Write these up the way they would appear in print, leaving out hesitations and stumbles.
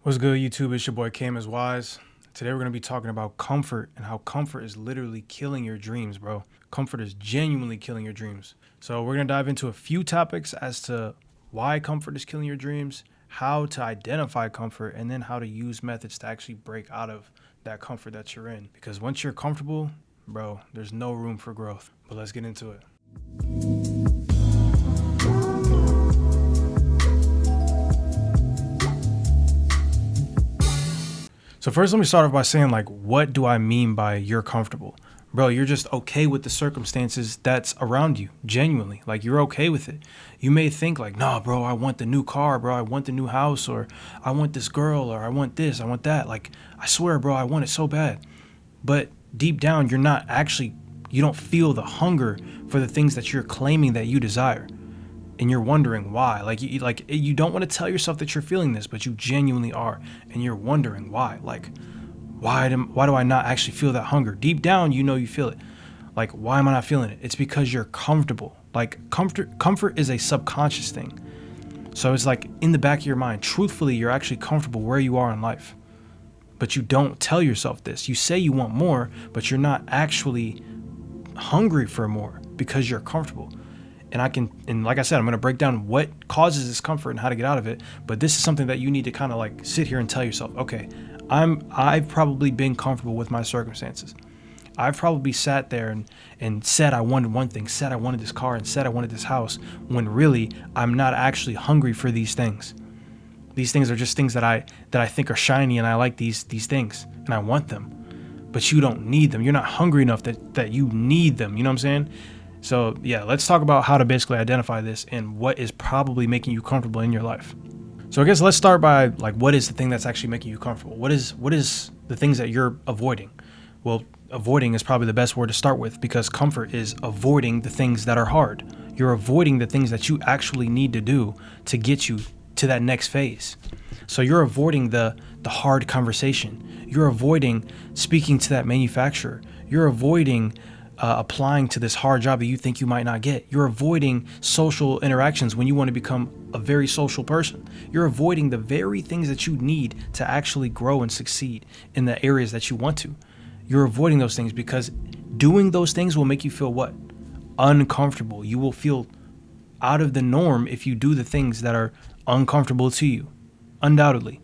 What's good, YouTube? It's your boy Cam is Wise. Today we're going to be talking about comfort and how comfort is literally killing your dreams, bro. Comfort is genuinely killing your dreams. So we're going to dive into a few topics as to why comfort is killing your dreams, how to identify comfort, and then how to use methods to actually break out of that comfort that you're in. Because once you're comfortable, bro, there's no room for growth. But let's get into it. So first, let me start off by saying, like, what do I mean by you're comfortable? Bro, you're just okay with the circumstances that's around you, genuinely. Like, you're okay with it. You may think like, nah, bro, I want the new car, bro. I want the new house, or I want this girl, or I want this, I want that. Like, I swear, bro, I want it so bad. But deep down, you don't feel the hunger for the things that you're claiming that you desire. And you're wondering why. You don't want to tell yourself that you're feeling this, but you genuinely are. And you're wondering why. Like, why do I not actually feel that hunger? Deep down, you know you feel it. Like, why am I not feeling it? It's because you're comfortable. Like, comfort is a subconscious thing. So it's like in the back of your mind, truthfully, you're actually comfortable where you are in life. But you don't tell yourself this. You say you want more, but you're not actually hungry for more because you're comfortable. And like I said, I'm going to break down what causes this comfort and how to get out of it. But this is something that you need to kind of like sit here and tell yourself, okay, I've probably been comfortable with my circumstances. I've probably sat there and said I wanted one thing, said I wanted this car, and said I wanted this house, when really I'm not actually hungry for these things. These things are just things that I think are shiny, and I like these things and I want them. But you don't need them. You're not hungry enough that you need them. You know what I'm saying? So yeah, let's talk about how to basically identify this and what is probably making you comfortable in your life. So I guess let's start by like, what is the thing that's actually making you comfortable? What is the things that you're avoiding? Well, avoiding is probably the best word to start with, because comfort is avoiding the things that are hard. You're avoiding the things that you actually need to do to get you to that next phase. So you're avoiding the hard conversation. You're avoiding speaking to that manufacturer. You're avoiding applying to this hard job that you think you might not get. You're avoiding social interactions when you want to become a very social person. You're avoiding the very things that you need to actually grow and succeed in the areas that you want to. You're avoiding those things because doing those things will make you feel what? Uncomfortable. You will feel out of the norm if you do the things that are uncomfortable to you, undoubtedly.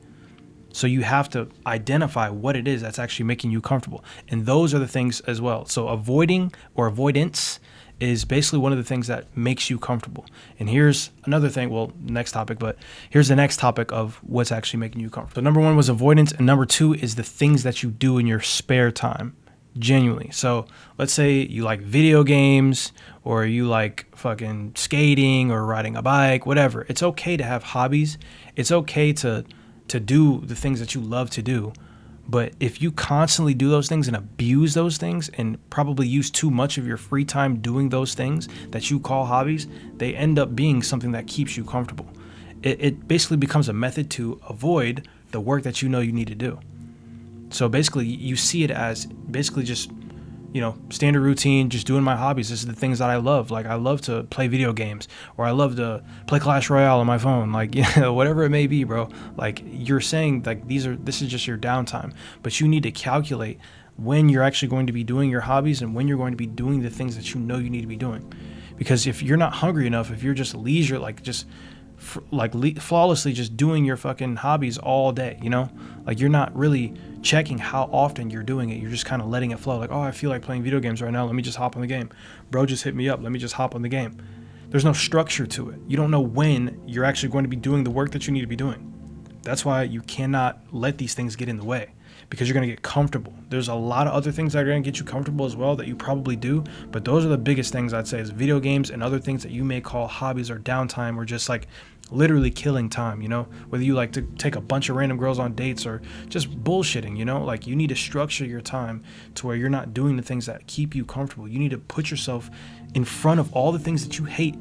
So you have to identify what it is that's actually making you comfortable. And those are the things as well. So avoiding or avoidance is basically one of the things that makes you comfortable. And here's another thing, well, next topic, but here's the next topic of what's actually making you comfortable. So number one was avoidance, and number two is the things that you do in your spare time, genuinely. So let's say you like video games, or you like fucking skating or riding a bike, whatever. It's okay to have hobbies. It's okay to do the things that you love to do. But if you constantly do those things and abuse those things and probably use too much of your free time doing those things that you call hobbies, they end up being something that keeps you comfortable. It basically becomes a method to avoid the work that you know you need to do. So basically you see it as basically just, standard routine, just doing my hobbies. This is the things that I love. Like, I love to play video games, or I love to play Clash Royale on my phone. Like, whatever it may be, bro. Like, you're saying like this is just your downtime, but you need to calculate when you're actually going to be doing your hobbies and when you're going to be doing the things that you know you need to be doing. Because if you're not hungry enough, if you're just leisure, flawlessly just doing your fucking hobbies all day, like you're not really checking how often you're doing it. You're just kind of letting it flow. Like, oh, I feel like playing video games right now. Let me just hop on the game. Bro just hit me up. Let me just hop on the game. There's no structure to it. You don't know when you're actually going to be doing the work that you need to be doing. That's why you cannot let these things get in the way, because you're going to get comfortable. There's a lot of other things that are going to get you comfortable as well that you probably do, but those are the biggest things I'd say, is video games and other things that you may call hobbies or downtime, or just like literally killing time, whether you like to take a bunch of random girls on dates or just bullshitting, like you need to structure your time to where you're not doing the things that keep you comfortable. You need to put yourself in front of all the things that you hate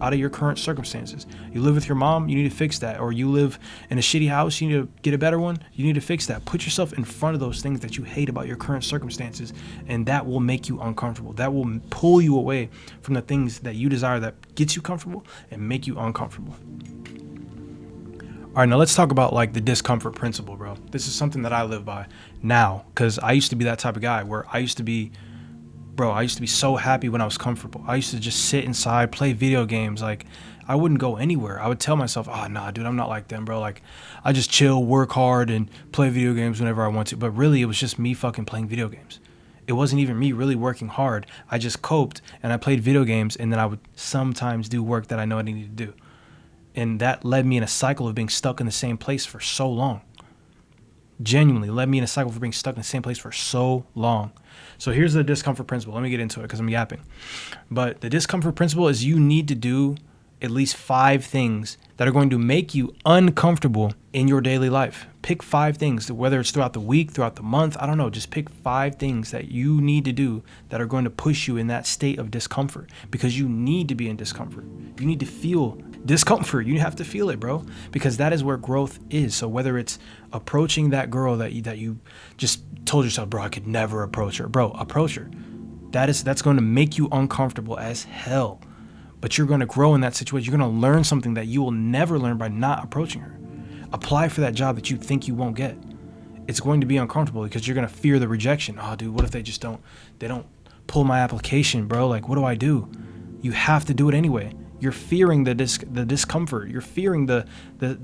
out of your current circumstances. You live with your mom, you need to fix that. Or you live in a shitty house, you need to get a better one, you need to fix that. Put yourself in front of those things that you hate about your current circumstances, and that will make you uncomfortable. That will pull you away from the things that you desire that gets you comfortable and make you uncomfortable. All right, now let's talk about like the discomfort principle, bro. This is something that I live by now, because I used to be that type of guy where I used to be, bro, I used to be so happy when I was comfortable. I used to just sit inside, play video games. Like, I wouldn't go anywhere. I would tell myself, oh, nah, dude, I'm not like them, bro. Like, I just chill, work hard, and play video games whenever I want to. But really, it was just me fucking playing video games. It wasn't even me really working hard. I just coped, and I played video games, and then I would sometimes do work that I know I needed to do. And that led me in a cycle of being stuck in the same place for so long. Genuinely led me in a cycle for being stuck in the same place for so long. So here's the discomfort principle. Let me get into it because I'm yapping. But the discomfort principle is you need to do at least 5 things that are going to make you uncomfortable in your daily life. Pick 5 things, whether it's throughout the week, throughout the month, I don't know. Just pick 5 things that you need to do that are going to push you in that state of discomfort, because you need to be in discomfort. You need to feel discomfort. You have to feel it, bro, because that is where growth is. So whether it's approaching that girl that you just told yourself, bro, I could never approach her. Bro, approach her. That's going to make you uncomfortable as hell. But you're going to grow in that situation. You're going to learn something that you will never learn by not approaching her. Apply for that job that you think you won't get. It's going to be uncomfortable because you're going to fear the rejection. Oh, dude, what if they don't pull my application, bro? Like, what do I do? You have to do it anyway. You're fearing the discomfort. You're fearing the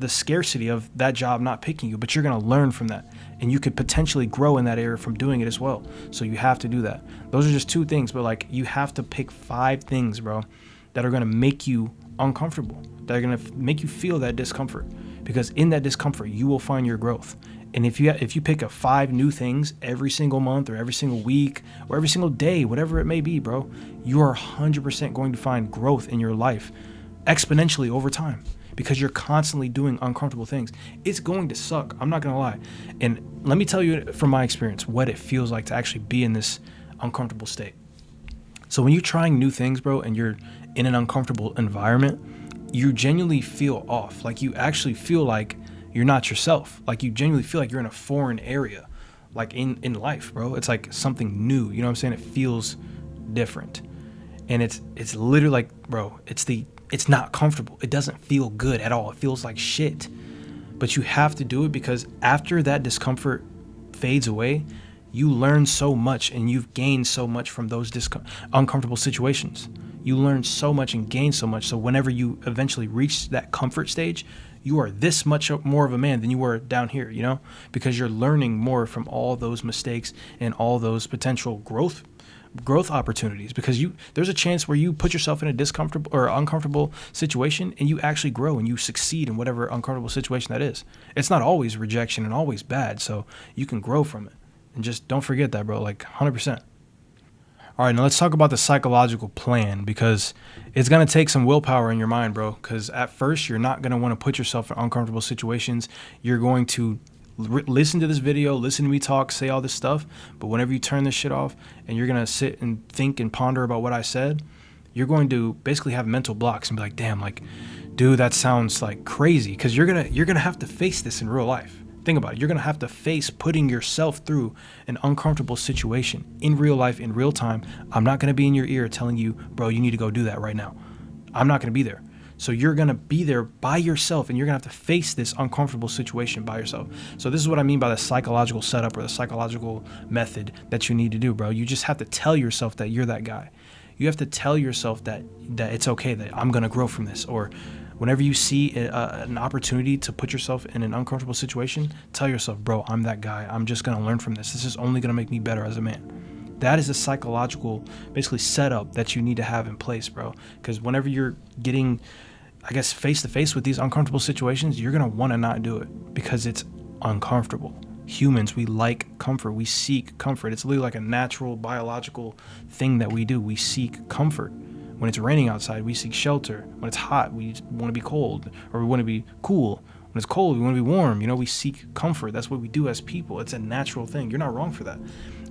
scarcity of that job not picking you, but you're going to learn from that. And you could potentially grow in that area from doing it as well. So you have to do that. Those are just 2 things, but like, you have to pick 5 things, bro, that are going to make you uncomfortable, that are going to make you feel that discomfort, because in that discomfort you will find your growth. And if you pick up 5 new things every single month or every single week or every single day, whatever it may be, bro, you are 100% going to find growth in your life exponentially over time, because you're constantly doing uncomfortable things. It's going to suck, I'm not going to lie. And let me tell you from my experience what it feels like to actually be in this uncomfortable state. So when you're trying new things, bro, and you're in an uncomfortable environment, you genuinely feel off. Like, you actually feel like you're not yourself. Like, you genuinely feel like you're in a foreign area, like in life, bro. It's like something new. You know what I'm saying? It feels different. And it's literally like, bro, it's not comfortable. It doesn't feel good at all. It feels like shit. But you have to do it, because after that discomfort fades away, you learn so much and you've gained so much from those uncomfortable situations. You learn so much and gain so much. So whenever you eventually reach that comfort stage, you are this much more of a man than you were down here, you know, because you're learning more from all those mistakes and all those potential growth opportunities. Because there's a chance where you put yourself in a discomfortable or uncomfortable situation and you actually grow and you succeed in whatever uncomfortable situation that is. It's not always rejection and always bad. So you can grow from it. And just don't forget that, bro, like 100%. All right, now let's talk about the psychological plan, because it's going to take some willpower in your mind, bro, because at first you're not going to want to put yourself in uncomfortable situations. You're going to listen to this video, listen to me talk, say all this stuff, but whenever you turn this shit off and you're going to sit and think and ponder about what I said, you're going to basically have mental blocks and be like, damn, like, dude, that sounds like crazy, because you're going to have to face this in real life. Think about it. You're going to have to face putting yourself through an uncomfortable situation in real life, in real time. I'm not going to be in your ear telling you, bro, you need to go do that right now. I'm not going to be there. So you're going to be there by yourself, and you're going to have to face this uncomfortable situation by yourself. So this is what I mean by the psychological setup or the psychological method that you need to do, bro. You just have to tell yourself that you're that guy. You have to tell yourself that it's okay, that I'm going to grow from this. Or whenever you see an opportunity to put yourself in an uncomfortable situation, tell yourself, bro, I'm that guy. I'm just going to learn from this. This is only going to make me better as a man. That is a psychological, basically, setup that you need to have in place, bro. Because whenever you're getting, I guess, face to face with these uncomfortable situations, you're going to want to not do it because it's uncomfortable. Humans, we like comfort. We seek comfort. It's literally like a natural biological thing that we do. We seek comfort. When it's raining outside, we seek shelter. When it's hot, we want to be cold, or we want to be cool. When it's cold, we want to be warm. You know, we seek comfort. That's what we do as people. It's a natural thing. You're not wrong for that.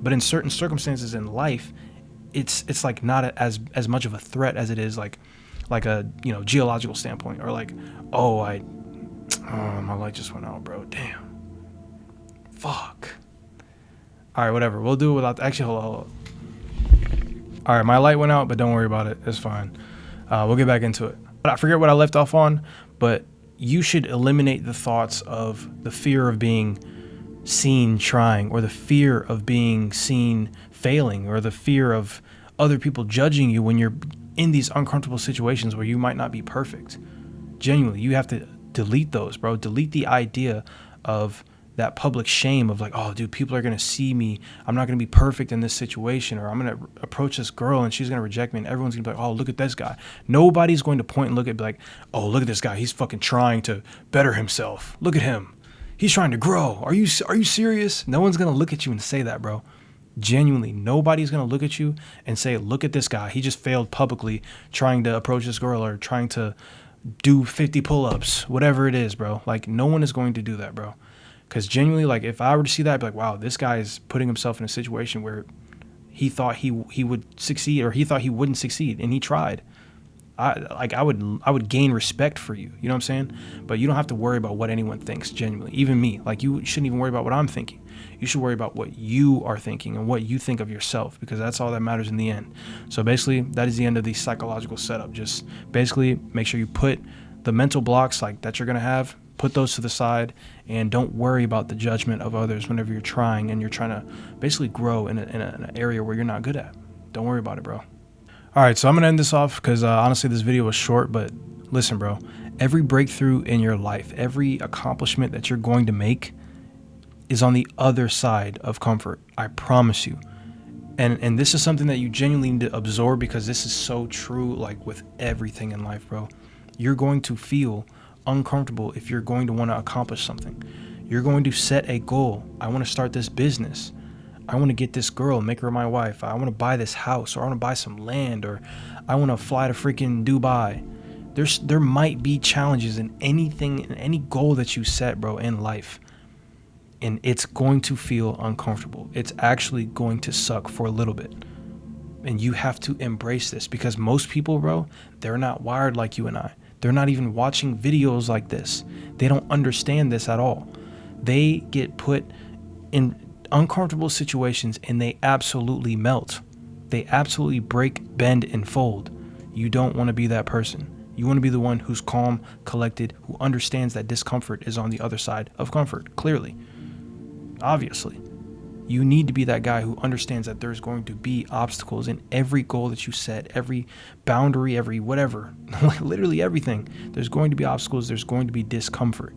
But in certain circumstances in life, it's like not as much of a threat as it is like a, you know, geological standpoint, or like, oh, my light just went out, bro. Damn. Fuck. All right, whatever. We'll do it without. Actually, hold on. All right, my light went out, but don't worry about it. It's fine. We'll get back into it. But I forget what I left off on, but you should eliminate the thoughts of the fear of being seen trying, or the fear of being seen failing, or the fear of other people judging you when you're in these uncomfortable situations where you might not be perfect. Genuinely, you have to delete those, bro. Delete the idea of that public shame of like, oh, dude, people are going to see me. I'm not going to be perfect in this situation, or I'm going to approach this girl and she's going to reject me and everyone's going to be like, oh, look at this guy. Nobody's going to point and look at, be like, oh, look at this guy. He's fucking trying to better himself. Look at him. He's trying to grow. Are you serious? No one's going to look at you and say that, bro. Genuinely, nobody's going to look at you and say, look at this guy. He just failed publicly trying to approach this girl or trying to do 50 pull-ups, whatever it is, bro. Like, no one is going to do that, bro. Because genuinely, like, if I were to see that, I'd be like, wow, this guy is putting himself in a situation where he thought he would succeed, or he thought he wouldn't succeed, and he tried. I would gain respect for you. You know what I'm saying? But you don't have to worry about what anyone thinks, genuinely. Even me. Like, you shouldn't even worry about what I'm thinking. You should worry about what you are thinking and what you think of yourself, because that's all that matters in the end. So basically, that is the end of the psychological setup. Just basically make sure you put the mental blocks like that you're going to have, put those to the side, and don't worry about the judgment of others whenever you're trying and you're trying to basically grow in an area where you're not good at. Don't worry about it, bro. All right, so I'm going to end this off because honestly, this video was short, but listen, bro, every breakthrough in your life, every accomplishment that you're going to make is on the other side of comfort. I promise you. And this is something that you genuinely need to absorb, because this is so true, like with everything in life, bro. You're going to feel uncomfortable if you're going to want to accomplish something. You're going to set a goal. I want to start this business. I want to get this girl, make her my wife. I want to buy this house, or I want to buy some land, or I want to fly to freaking Dubai. There might be challenges in anything, in any goal that you set, bro, in life. And it's going to feel uncomfortable. It's actually going to suck for a little bit. And you have to embrace this, because most people, bro, they're not wired like you and I. They're not even watching videos like this. They don't understand this at all. They get put in uncomfortable situations and they absolutely melt. They absolutely break, bend, and fold. You don't want to be that person. You want to be the one who's calm, collected, who understands that discomfort is on the other side of comfort, clearly. Obviously. You need to be that guy who understands that there's going to be obstacles in every goal that you set, every boundary, every whatever, literally everything. There's going to be obstacles. There's going to be discomfort.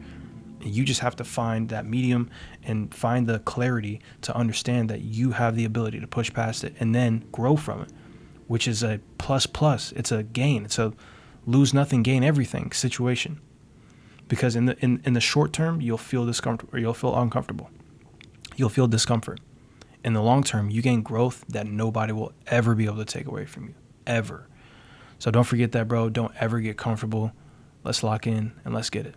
And you just have to find that medium and find the clarity to understand that you have the ability to push past it and then grow from it, which is a plus. It's a gain. It's a lose nothing, gain everything situation. Because in the short term, you'll feel discomfort, or you'll feel uncomfortable. You'll feel discomfort. In the long term, you gain growth that nobody will ever be able to take away from you, ever. So don't forget that, bro. Don't ever get comfortable. Let's lock in and let's get it.